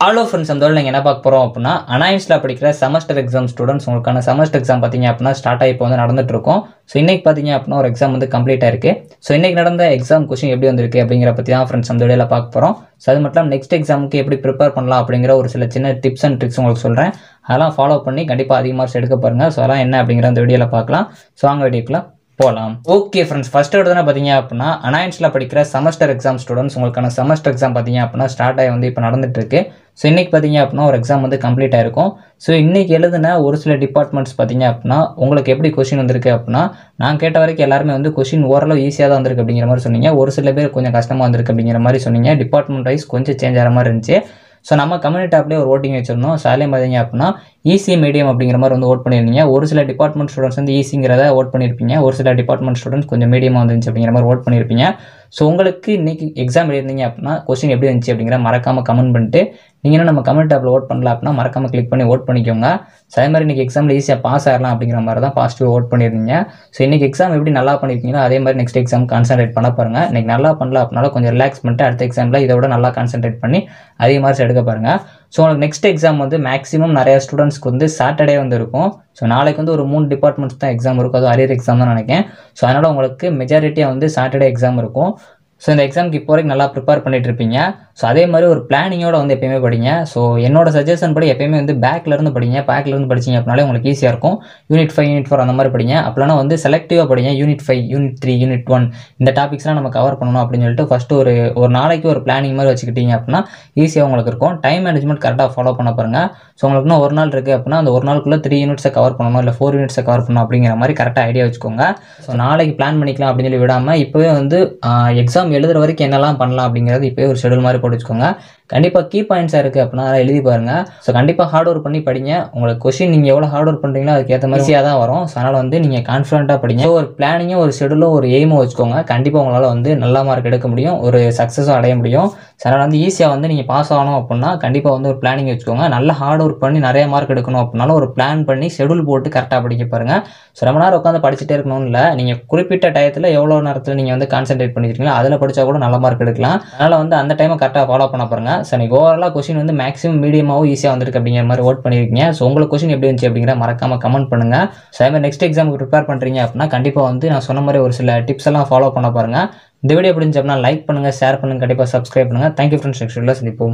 Hello friends, அந்த நீங்கள் என்ன பார்க்க போகிறோம் அப்படின்னா அனாயின்ஸில் படிக்கிற செமஸ்டர் எக்ஸாம் ஸ்டூடெண்ட்ஸ் உங்களுக்கான செமஸ்டர் எக்ஸாம் பார்த்தீங்க அப்படின்னா ஸ்டார்ட் ஆகி இப்போ வந்து நடந்துட்டு இருக்கும். ஸோ இன்றைக்கி பார்த்தீங்க அப்படின்னா ஒரு எக்ஸாம் வந்து கம்ப்ளீட் ஆயிருக்கு. ஸோ இன்றைக்கி நடந்த எக்ஸாம் கொஸ்டின் எப்படி வந்திருக்கு அப்படிங்கிற பற்றி தான் ஃப்ரெண்ட்ஸ் அந்த வீடியோவில் பார்க்க போகிறோம். ஸோ அது மட்டும் நெக்ஸ்ட் எக்ஸாமுக்கு எப்படி ப்ரிப்பேர் பண்ணலாம் அப்படிங்கிற ஒரு சில சின்ன டிப்ஸ் அண்ட் ட்ரிக்ஸ் உங்களுக்கு சொல்கிறேன். அதெல்லாம் ஃபாலோ பண்ணி கண்டிப்பாக அதிக மார்க்ஸ் எடுக்க பாருங்கள். ஸோ அதெல்லாம் என்ன அப்படிங்கிற அந்த வீடியோவில் பார்க்கலாம். ஸோ வாங்க வீடியோக்குலாம் போகலாம். ஓகே ஃப்ரெண்ட்ஸ், ஃபர்ஸ்ட் எடுத்தோன்னா பார்த்தீங்க அப்படின்னா அனாயின்ஸில் படிக்கிற செமஸ்டர் எக்ஸாம் ஸ்டூடெண்ட்ஸ் உங்களுக்கான செமஸ்டர் எக்ஸாம் பார்த்தீங்க அப்படின்னா ஸ்டார்ட் ஆகி வந்து இப்போ நடந்துட்டு இருக்கு. ஸோ இன்றைக்கி பார்த்தீங்க அப்படின்னா ஒரு எக்ஸாம் வந்து கம்ப்ளீட் ஆயிருக்கும். ஸோ இன்றைக்கி எழுதுன ஒரு சில டிபார்ட்மெண்ட்ஸ் பார்த்தீங்க அப்படின்னா உங்களுக்கு எப்படி கொஸ்டின் வந்திருக்கு அப்படின்னா, நான் கேட்ட வரைக்கும் எல்லாருமே வந்து கொஸ்டின் ஓரளவு ஈஸியாக தான் வந்திருக்கு அப்படிங்கிற மாதிரி சொன்னீங்க. ஒரு சில பேர் கொஞ்சம் கஷ்டமாக வந்திருக்கு அப்படிங்கிற மாதிரி சொன்னீங்க. டிபார்ட்மெண்ட் வைஸ் கொஞ்சம் சேஞ்ச் ஆகிற மாதிரி இருந்துச்சு. ஸோ நம்ம கம்யூனிட்டி ஆப்லேயே ஒரு ஓட்டிங் வச்சிருந்தோம். ஸோ அதுலேயும் பார்த்தீங்க அப்படின்னா ஈஸி மீடியம் அப்படிங்கிற மாதிரி வந்து ஓட் பண்ணியிருந்தீங்க. ஒரு சில டிபார்ட்மெண்ட் ஸ்டூடெண்ட்ஸ் வந்து ஈஸிங்கிறத ஓட் பண்ணியிருப்பீங்க. ஒரு சில டிபார்ட்மெண்ட் ஸ்டூடெண்ட்ஸ் கொஞ்சம் மீடியமாக வந்துருந்துச்சு அப்படிங்கிற மாதிரி ஓட் பண்ணியிருப்பீங்க. ஸோ உங்களுக்கு இன்றைக்கி எக்ஸாம் எழுதிங்க அப்படின்னா கொஸ்டின் எப்படி வந்துச்சு அப்படிங்கிற மறக்காமல் கமெண்ட் பண்ணிட்டு, நீங்கள் என்ன நம்ம கமெண்ட் ஆப்பில் ஓட் பண்ணல அப்படின்னா மறக்காமல் கிளிக் பண்ணி ஓட் பண்ணிக்கோங்க. ஸோ அதே மாதிரி இன்றைக்கி எக்ஸாமில் ஈஸியாக பாஸ் ஆகலாம் அப்படிங்கிற மாதிரி தான் பாசிட்டிவ் ஓட் பண்ணியிருந்தீங்க. ஸோ இன்றைக்கி எக்ஸாம் எப்படி நல்லா பண்ணியிருக்கீங்களோ அதே மாதிரி நெக்ஸ்ட் எக்ஸாம் கான்சன்ட்ரேட் பண்ண பாருங்கள். இன்றைக்கி நல்லா பண்ணல அப்படின்னால கொஞ்சம் ரிலாக்ஸ் பண்ணிட்டு அடுத்த எக்ஸாமில் இதை விட நல்லா கான்சன்ட்ரேட் பண்ணி அதிக மார்க்ஸ் எடுக்க பாருங்கள். ஸோ உங்களுக்கு நெக்ஸ்ட் எக்ஸாம் வந்து மேக்ஸிமம் நிறைய ஸ்டூடெண்ட்ஸ்க்கு வந்து சாட்டர்டே வந்து இருக்கும். ஸோ நாளைக்கு வந்து ஒரு 3 டிபார்ட்மெண்ட்ஸ் தான் எக்ஸாம் இருக்கும். அது அரியர் எக்ஸாம் தான் நினைக்கிறேன். ஸோ அதனால் உங்களுக்கு மெஜாரிட்டியாக வந்து சாட்டர்டே எக்ஸாம் இருக்கும். ஸோ இந்த எக்ஸாமுக்கு இப்போ வரைக்கும் நல்லா ப்ரிப்பேர் பண்ணிட்டு இருப்பீங்க. ஸோ அதே மாதிரி ஒரு பிளானிங்கோட வந்து எப்பயுமே படிங்க. ஸோ என்னோட சஜஷன் படி எப்பயுமே வந்து பேக்லேருந்து படிங்க. பேக்லேருந்து படிச்சிங்க அப்படின்னாலே உங்களுக்கு ஈஸியாக இருக்கும். யூனிட் 5 யூனிட் 4 அந்த மாதிரி படிங்க. அப்படின்னா வந்து செலக்டிவாக படிங்க. யூனிட் 5 யூனிட் 3 யூனிட் 1 இந்த டாபிக்ஸ்லாம் நம்ம கவர் பண்ணணும் அப்படின்னு சொல்லிட்டு ஃபஸ்ட்டு ஒரு நாளைக்கு ஒரு பிளானிங் மாதிரி வச்சுக்கிட்டீங்க அப்படின்னா ஈஸியாக உங்களுக்கு இருக்கும். டைம் மேனேஜ்மெண்ட் கரெக்டாக ஃபாலோ பண்ண பாருங்கள். ஸோ உங்களுக்கு இன்னும் ஒரு நாள் இருக்குது அப்படின்னா அந்த ஒரு நாளுக்குள்ளே 3 யூனிட்ஸை கவர் பண்ணணும், இல்லை 4 யூனிட்ஸை கவர் பண்ணணும் அப்படிங்கிற மாதிரி கரெக்டாக ஐடியா வச்சுக்கோங்க. ஸோ நாளைக்கு பிளான் பண்ணிக்கலாம் அப்படின்னு சொல்லி விடாமல் இப்போவே வந்து எக்ஸாம் எழுதுகிற வரைக்கும் என்னெல்லாம் பண்ணலாம் அப்படிங்கிறது இப்போவே ஒரு ஷெடியூல் மாதிரி போட்டு வச்சுக்கோங்க. கண்டிப்பாக கீ பாயிண்ட்ஸாக இருக்குது அப்படின்னா அதை எழுதி பாருங்கள். ஸோ கண்டிப்பாக ஹார்ட் ஒர்க் பண்ணி படிங்க. உங்களுக்கு கொஸ்டின் நீங்கள் எவ்வளோ ஹார்ட் ஒர்க் பண்ணுறீங்களோ அதுக்கேற்ற மாதிரி ஈஸியாக தான் வரும். ஸோ அதனால் வந்து நீங்கள் கான்ஃபிடென்ட்டாக படிங்க. ஒரு பிளானிங்கும் ஒரு ஷெடியூலும் ஒரு எய்மும் வச்சுக்கோங்க. கண்டிப்பாக உங்களால் வந்து நல்ல மார்க் எடுக்க முடியும், ஒரு சக்ஸஸும் அடைய முடியும். ஸோ அதனால் வந்து ஈஸியாக வந்து நீங்கள் பாஸ் ஆகணும் அப்படின்னா கண்டிப்பாக வந்து ஒரு பிளானிங் வச்சுக்கோங்க. நல்லா ஹார்ட் ஒர்க் பண்ணி நிறைய மார்க் எடுக்கணும் அப்படின்னாலும் ஒரு பிளான் பண்ணி ஷெடியூல் போட்டு கரெக்டாக படிக்க பாருங்கள். ஸோ ரொம்ப நேரம் உட்காந்து படிச்சுட்டே இருக்கணும்னு இல்லை, நீங்கள் குறிப்பிட்ட டயத்தில் எவ்வளோ நேரத்தில் நீங்கள் வந்து கான்சென்ட்ரேட் பண்ணிக்கிறீங்களோ அதில் படித்தா கூட நல்ல மார்க் எடுக்கலாம். அதனால் வந்து அந்த டைமை கரெக்டாக ஃபாலோ பண்ண பாருங்கள். ஸோ நீங்கள் ஓவராலாக கொஸ்டின் வந்து மேக்ஸிமம் மீடியமாகவும் ஈஸியாக வந்திருக்கு அப்படிங்கிற மாதிரி ஓட் பண்ணியிருக்கீங்க. ஸோ உங்களுக்கு கொஸ்டின் எப்படி இருந்துச்சு அப்படிங்கிற மறக்காமல் கமெண்ட் பண்ணுங்கள். ஸோ அதே மாதிரி நெக்ஸ்ட் எக்ஸாமுக்கு ப்ரிப்பேர் பண்ணுறீங்க அப்படின்னா கண்டிப்பாக வந்து நான் சொன்ன மாதிரி ஒரு சில டிப்ஸ் எல்லாம் ஃபாலோ பண்ண பாருங்கள். இந்த வீடியோ பிடிச்சி அப்படின்னா லைக் பண்ணுங்கள், ஷேர் பண்ணுங்கள், கண்டிப்பாக சப்ஸ்கிரைப் பண்ணுங்கள். தேங்க்யூ ஃப்ரெண்ட்ஸ், நெக்ஸ்ட் வீடியோவில் சந்திப்போம்.